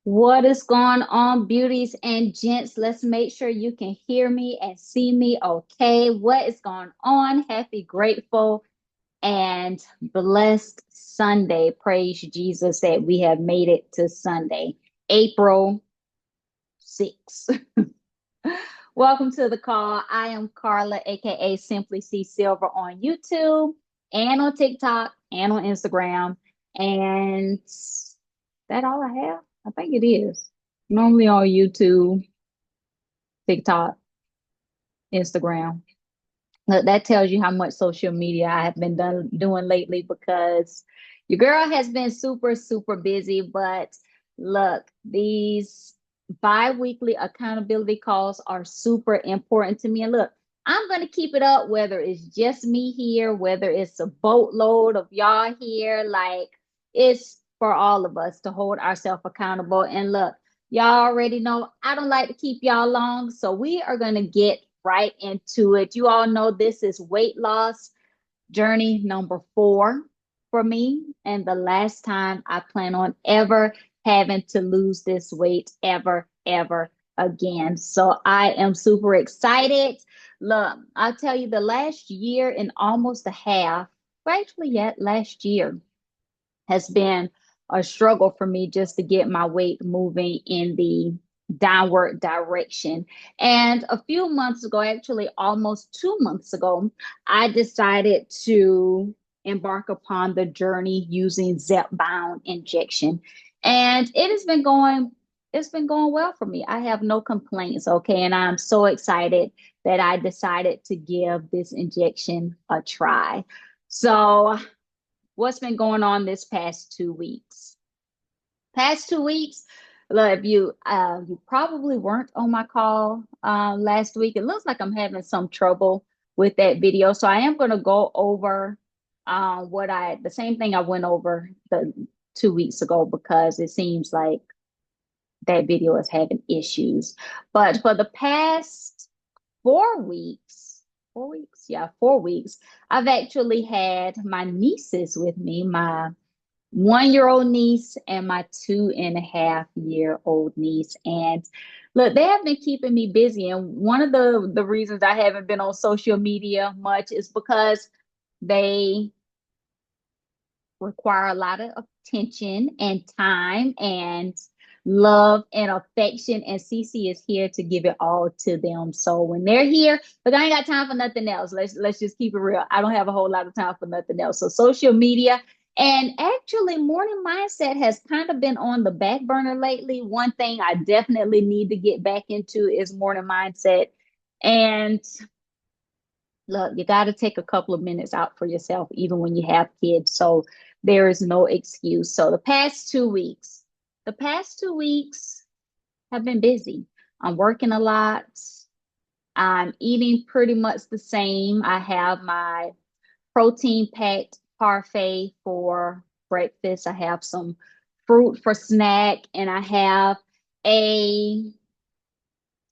What is going on, beauties and gents? Let's make sure you can hear me and see me okay. What is going on? Happy, grateful, and blessed Sunday. Praise Jesus that we have made it to Sunday, April 6th. Welcome to the call. I am Carla, aka Simply CSilver on YouTube and on TikTok and on Instagram. And that all I have? I think it is. Normally on YouTube, TikTok, Instagram. Look, that tells you how much social media I have been doing lately because your girl has been super, super busy. But look, these bi-weekly accountability calls are super important to me. And look, I'm going to keep it up, whether it's just me here, whether it's a boatload of y'all here. Like, it's for all of us to hold ourselves accountable. And look, y'all already know I don't like to keep y'all long. So we are going to get right into it. You all know this is weight loss journey number 4 for me, and the last time I plan on ever having to lose this weight ever again. So I am super excited. Look, I'll tell you, the last year and almost a half, well, actually, yet last year has been a struggle for me just to get my weight moving in the downward direction. And a few months ago, actually almost 2 months ago, I decided to embark upon the journey using Zepbound injection. And it's been going well for me. I have no complaints, okay? And I'm so excited that I decided to give this injection a try. So what's been going on this past 2 weeks? Past 2 weeks, look, if you probably weren't on my call last week. It looks like I'm having some trouble with that video, so I am going to go over the same thing I went over the 2 weeks ago because it seems like that video is having issues. But for the past 4 weeks, 4 weeks, yeah, 4 weeks, I've actually had my nieces with me, my 1 year old niece and my 2.5 year old niece. And look, they have been keeping me busy. And one of the reasons I haven't been on social media much is because they require a lot of attention and time and love and affection. And Cece is here to give it all to them. So when they're here, but I ain't got time for nothing else. Let's just keep it real. I don't have a whole lot of time for nothing else. So social media and actually morning mindset has kind of been on the back burner lately. One thing I definitely need to get back into is morning mindset. And look, you got to take a couple of minutes out for yourself, even when you have kids. So there is no excuse. So the past 2 weeks have been busy. I'm working a lot. I'm eating pretty much the same. I have my protein packed parfait for breakfast. I have some fruit for snack, and I have a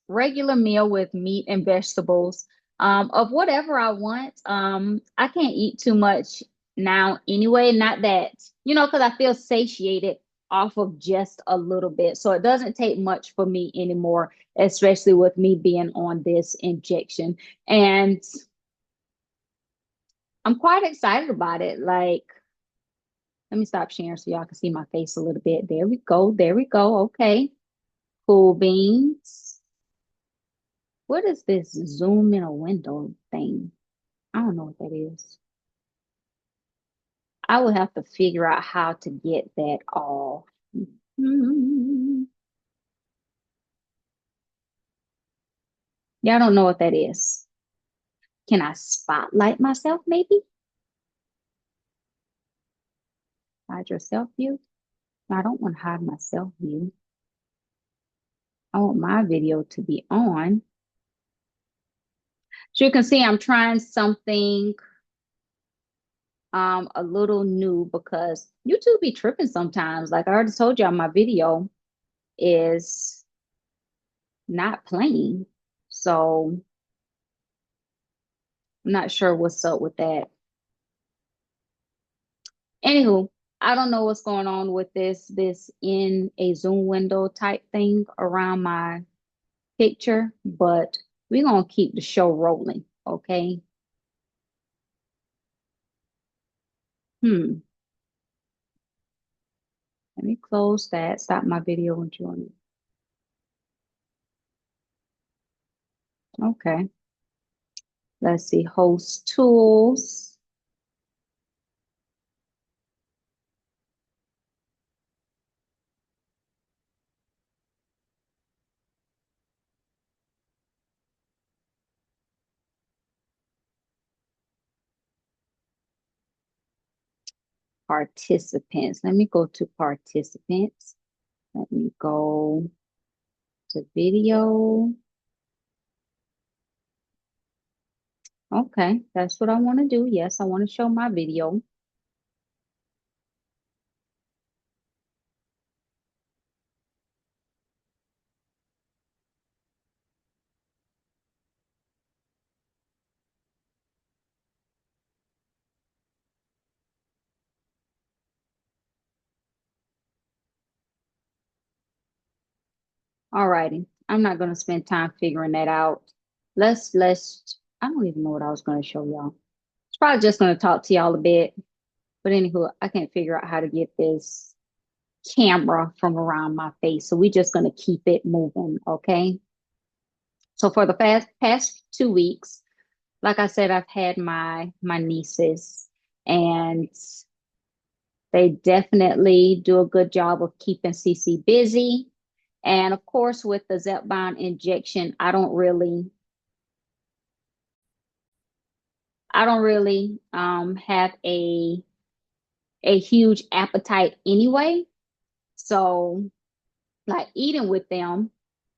regular meal with meat and vegetables of whatever I want. I can't eat too much now anyway, not that, because I feel satiated off of just a little bit. So it doesn't take much for me anymore, especially with me being on this injection. And I'm quite excited about it. Like, let me stop sharing so y'all can see my face a little bit. There we go. There we go. Okay. Cool beans. What is this zoom in a window thing? I don't know what that is. I will have to figure out how to get that off. Mhm. Y'all don't know what that is. Can I spotlight myself maybe? Hide your self view? No, I don't want to hide my self view. I want my video to be on. So you can see I'm trying something a little new because YouTube be tripping sometimes. Like I already told y'all, my video is not playing. So I'm not sure what's up with that. Anywho, I don't know what's going on with this in a Zoom window type thing around my picture, but we're gonna keep the show rolling, okay? Hmm. Let me close that. Stop my video and join it. Okay. Let's see. Host tools, participants. Let me go to participants. Let me go to video. Okay, that's what I want to do. Yes, I want to show my video. All righty. I'm not going to spend time figuring that out. I don't even know what I was going to show y'all. It's probably just going to talk to y'all a bit. But anywho, I can't figure out how to get this camera from around my face. So we're just going to keep it moving. Okay. So for the past 2 weeks, like I said, I've had my nieces, and they definitely do a good job of keeping Cece busy. And of course, with the Zepbound injection, I don't really have a huge appetite anyway. So like eating with them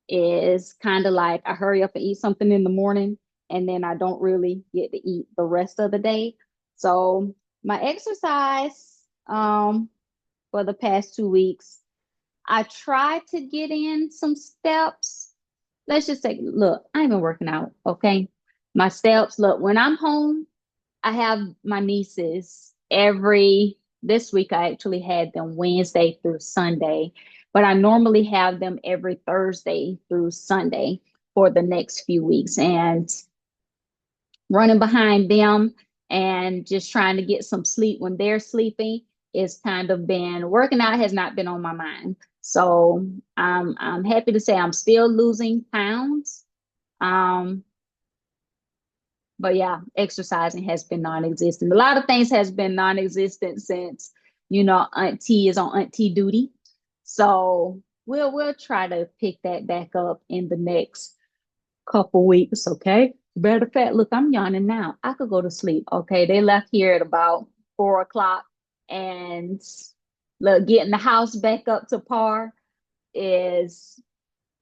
is kind of like I hurry up and eat something in the morning, and then I don't really get to eat the rest of the day. So my exercise for the past 2 weeks, I tried to get in some steps. Let's just say, look, I ain't been working out, okay? My steps, look, when I'm home, I have my nieces this week I actually had them Wednesday through Sunday, but I normally have them every Thursday through Sunday for the next few weeks. And running behind them and just trying to get some sleep when they're sleeping is kind of been working out has not been on my mind. So I'm happy to say I'm still losing pounds. Um, but yeah, exercising has been non-existent. A lot of things has been non-existent since, Auntie is on Auntie duty. So we'll try to pick that back up in the next couple weeks, okay? Matter of fact, look, I'm yawning now. I could go to sleep, okay? They left here at about 4 o'clock, and look, getting the house back up to par is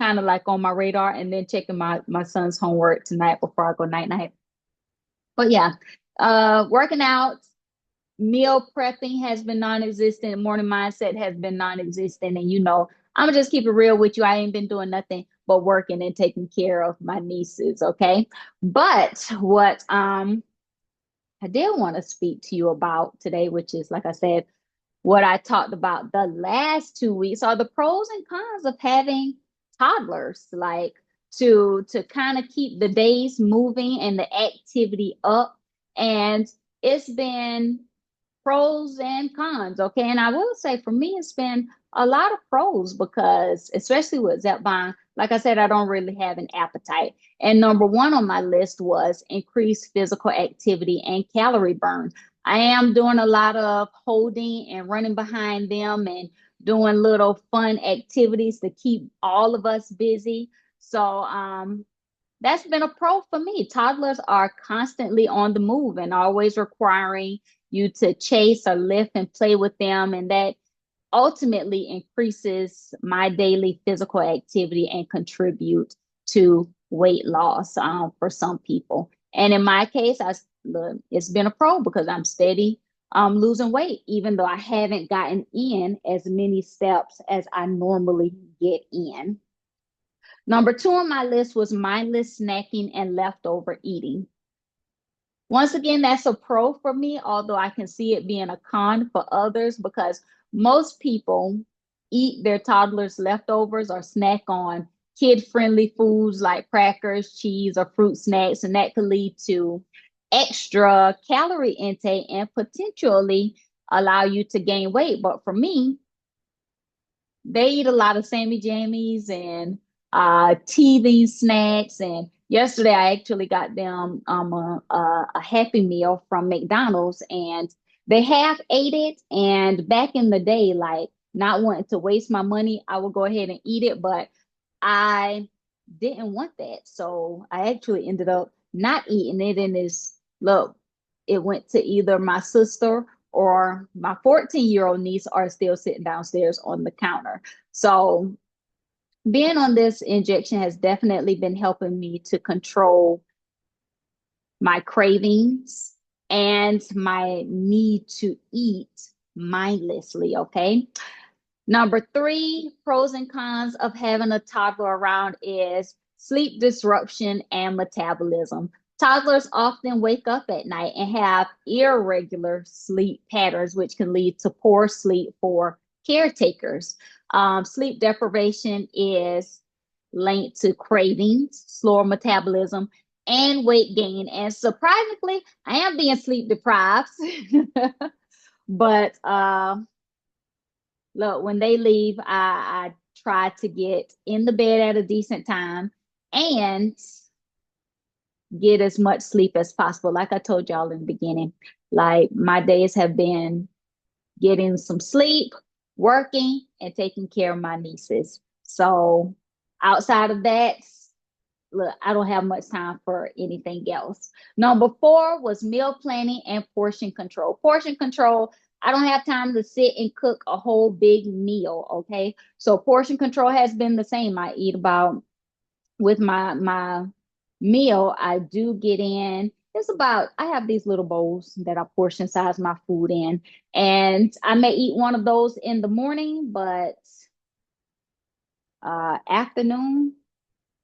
kind of like on my radar, and then checking my son's homework tonight before I go night night. But yeah, working out, meal prepping has been non-existent, morning mindset has been non-existent, and I'm gonna just keep it real with you. I ain't been doing nothing but working and taking care of my nieces, okay? But what I did want to speak to you about today, which is, like I said, what I talked about the last 2 weeks, are the pros and cons of having toddlers, like to kind of keep the days moving and the activity up. And it's been pros and cons. Okay. And I will say for me, it's been a lot of pros because, especially with Zepbound, like I said, I don't really have an appetite. And number one on my list was increased physical activity and calorie burn. I am doing a lot of holding and running behind them and doing little fun activities to keep all of us busy. So, that's been a pro for me. Toddlers are constantly on the move and always requiring you to chase or lift and play with them. And that ultimately increases my daily physical activity and contribute to weight loss for some people. And in my case, it's been a pro because I'm steady losing weight, even though I haven't gotten in as many steps as I normally get in. Number two on my list was mindless snacking and leftover eating. Once again, that's a pro for me, although I can see it being a con for others because most people eat their toddlers' leftovers or snack on kid-friendly foods like crackers, cheese, or fruit snacks, and that could lead to extra calorie intake and potentially allow you to gain weight. But for me, they eat a lot of Sammy Jammies and teething snacks. And yesterday, I actually got them a Happy Meal from McDonald's, and they half ate it. And back in the day, like not wanting to waste my money, I would go ahead and eat it, but I didn't want that, so I actually ended up not eating it. And this look, it went to either my sister or my 14-year-old niece are still sitting downstairs on the counter. So being on this injection has definitely been helping me to control my cravings and my need to eat mindlessly. Okay. Number three, pros and cons of having a toddler around is sleep disruption and metabolism. Toddlers often wake up at night and have irregular sleep patterns, which can lead to poor sleep for caretakers. Sleep deprivation is linked to cravings, slower metabolism, and weight gain. And surprisingly, I am being sleep deprived, but look, when they leave, I try to get in the bed at a decent time and get as much sleep as possible. Like I told y'all in the beginning, like my days have been getting some sleep, working, and taking care of my nieces. So outside of that, look, I don't have much time for anything else. Number four was meal planning and portion control. Portion control, I don't have time to sit and cook a whole big meal. Okay. So portion control has been the same. I eat about with my meal, I do get in. It's about I have these little bowls that I portion size my food in. And I may eat one of those in the morning, but afternoon,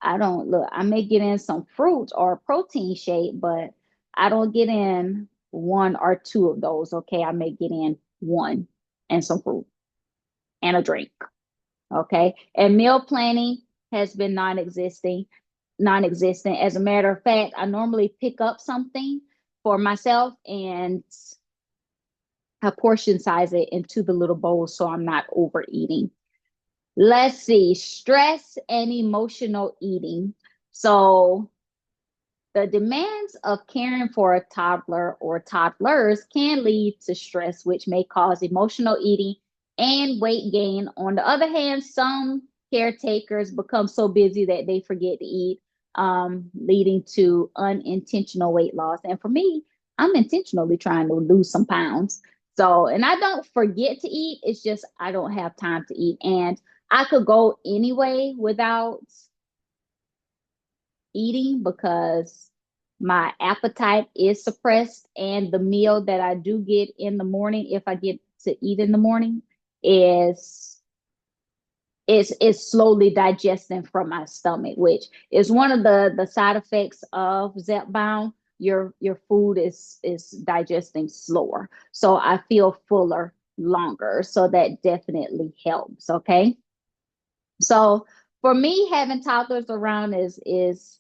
I don't look, I may get in some fruit or a protein shake, but I don't get in one or two of those. Okay. I may get in one and some fruit and a drink. Okay. And meal planning has been non-existent. As a matter of fact, I normally pick up something for myself and I portion size it into the little bowls so I'm not overeating. Let's see, stress and emotional eating. So the demands of caring for a toddler or toddlers can lead to stress, which may cause emotional eating and weight gain. On the other hand, some caretakers become so busy that they forget to eat, leading to unintentional weight loss. And for me, I'm intentionally trying to lose some pounds. So, and I don't forget to eat, it's just I don't have time to eat. And I could go anyway without eating because my appetite is suppressed, and the meal that I do get in the morning, if I get to eat in the morning, is is slowly digesting from my stomach, which is one of the side effects of Zepbound. Your food is digesting slower, so I feel fuller longer. So that definitely helps. Okay, so for me, having toddlers around is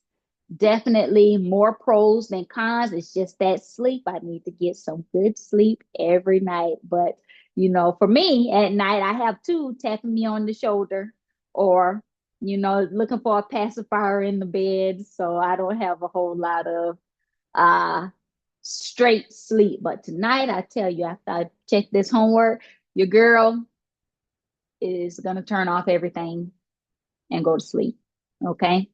definitely more pros than cons. It's just that sleep. I need to get some good sleep every night. But, for me at night, I have two tapping me on the shoulder or, looking for a pacifier in the bed. So I don't have a whole lot of uh, straight sleep. But tonight, I tell you, after I check this homework, your girl is going to turn off everything and go to sleep. Okay.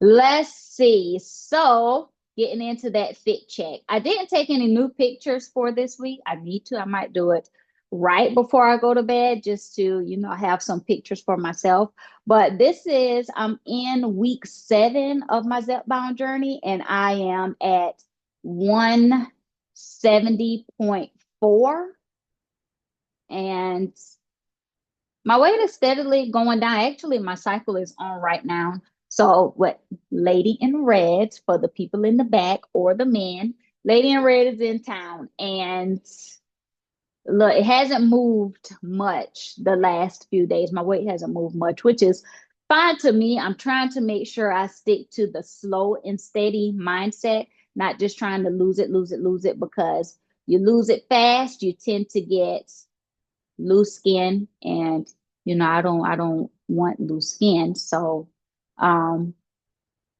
Let's see. So, getting into that fit check. I didn't take any new pictures for this week. I need to. I might do it right before I go to bed just to, have some pictures for myself. But I'm in week 7 of my Zepbound journey, and I am at 170.4. And my weight is steadily going down. Actually, my cycle is on right now. So what Lady in Red for the people in the back or the men, Lady in Red is in town and look, it hasn't moved much the last few days. My weight hasn't moved much, which is fine to me. I'm trying to make sure I stick to the slow and steady mindset, not just trying to lose it, lose it, lose it, because you lose it fast, you tend to get loose skin. And I don't want loose skin. So um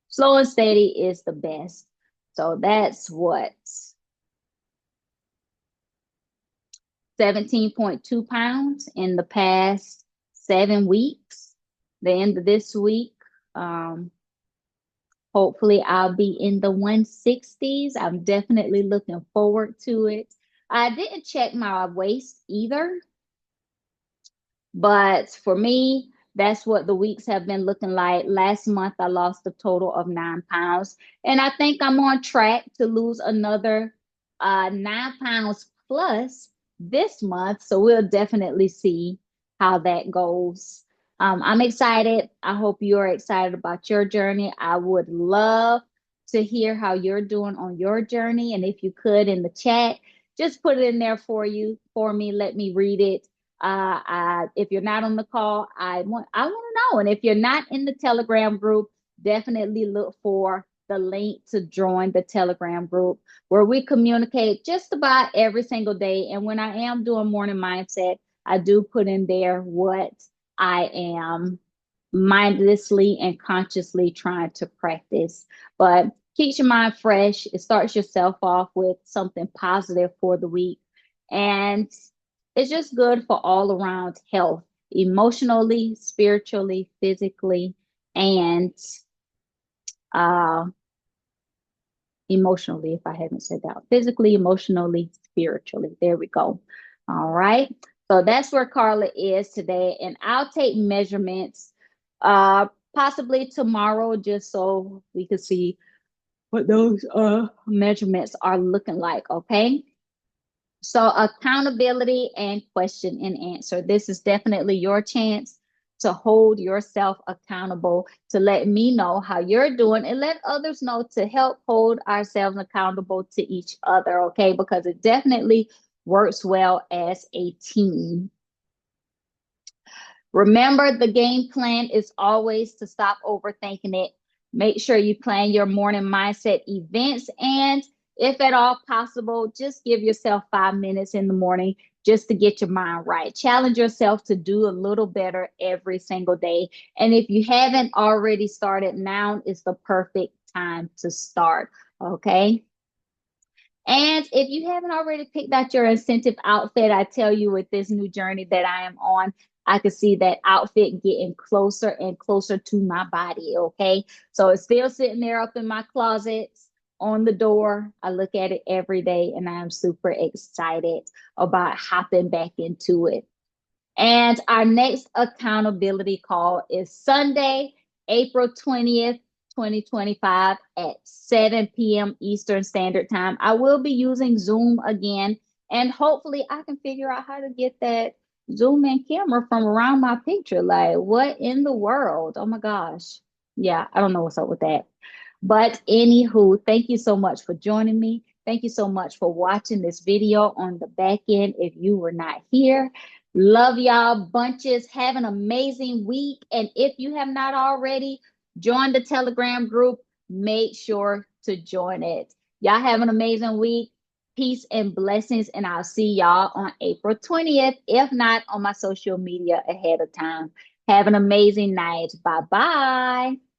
slow and steady is the best. So that's what 17.2 pounds in the past 7 weeks. The end of this week, um, hopefully, I'll be in the 160s. I'm definitely looking forward to it. I didn't check my waist either. But for me, that's what the weeks have been looking like. Last month, I lost a total of 9 pounds. And I think I'm on track to lose another 9 pounds plus this month. So we'll definitely see how that goes. I'm excited. I hope you're excited about your journey. I would love to hear how you're doing on your journey. And if you could in the chat, just put it in there for me. Let me read it. If you're not on the call, I want to know. And if you're not in the Telegram group, definitely look for the link to join the Telegram group where we communicate just about every single day. And when I am doing morning mindset, I do put in there what I am mindlessly and consciously trying to practice. But keeps your mind fresh. It starts yourself off with something positive for the week. And it's just good for all around health, emotionally, spiritually, physically, and uh, emotionally, if I haven't said that. Physically, emotionally, spiritually. There we go. All right. So that's where Carla is today. And I'll take measurements possibly tomorrow just so we can see what those measurements are looking like. Okay. So, accountability and question and answer. This is definitely your chance to hold yourself accountable, to let me know how you're doing, and let others know to help hold ourselves accountable to each other, okay? Because it definitely works well as a team. Remember, the game plan is always to stop overthinking it. Make sure you plan your morning mindset events. And if at all possible, just give yourself 5 minutes in the morning just to get your mind right. Challenge yourself to do a little better every single day. And if you haven't already started, now is the perfect time to start. Okay. And if you haven't already picked out your incentive outfit, I tell you, with this new journey that I am on, I can see that outfit getting closer and closer to my body. Okay. So it's still sitting there up in my closets on the door. I look at it every day and I'm super excited about hopping back into it. And our next accountability call is Sunday, April 20th, 2025 at 7 p.m. Eastern Standard Time. I will be using Zoom again, and hopefully I can figure out how to get that Zoom in camera from around my picture. Like, what in the world? Oh my gosh. Yeah, I don't know what's up with that. But anywho, thank you so much for joining me. Thank you so much for watching this video on the back end if you were not here. Love y'all bunches. Have an amazing week. And if you have not already joined the Telegram group, make sure to join it. Y'all have an amazing week. Peace and blessings. And I'll see y'all on April 20th, if not on my social media ahead of time. Have an amazing night. Bye bye.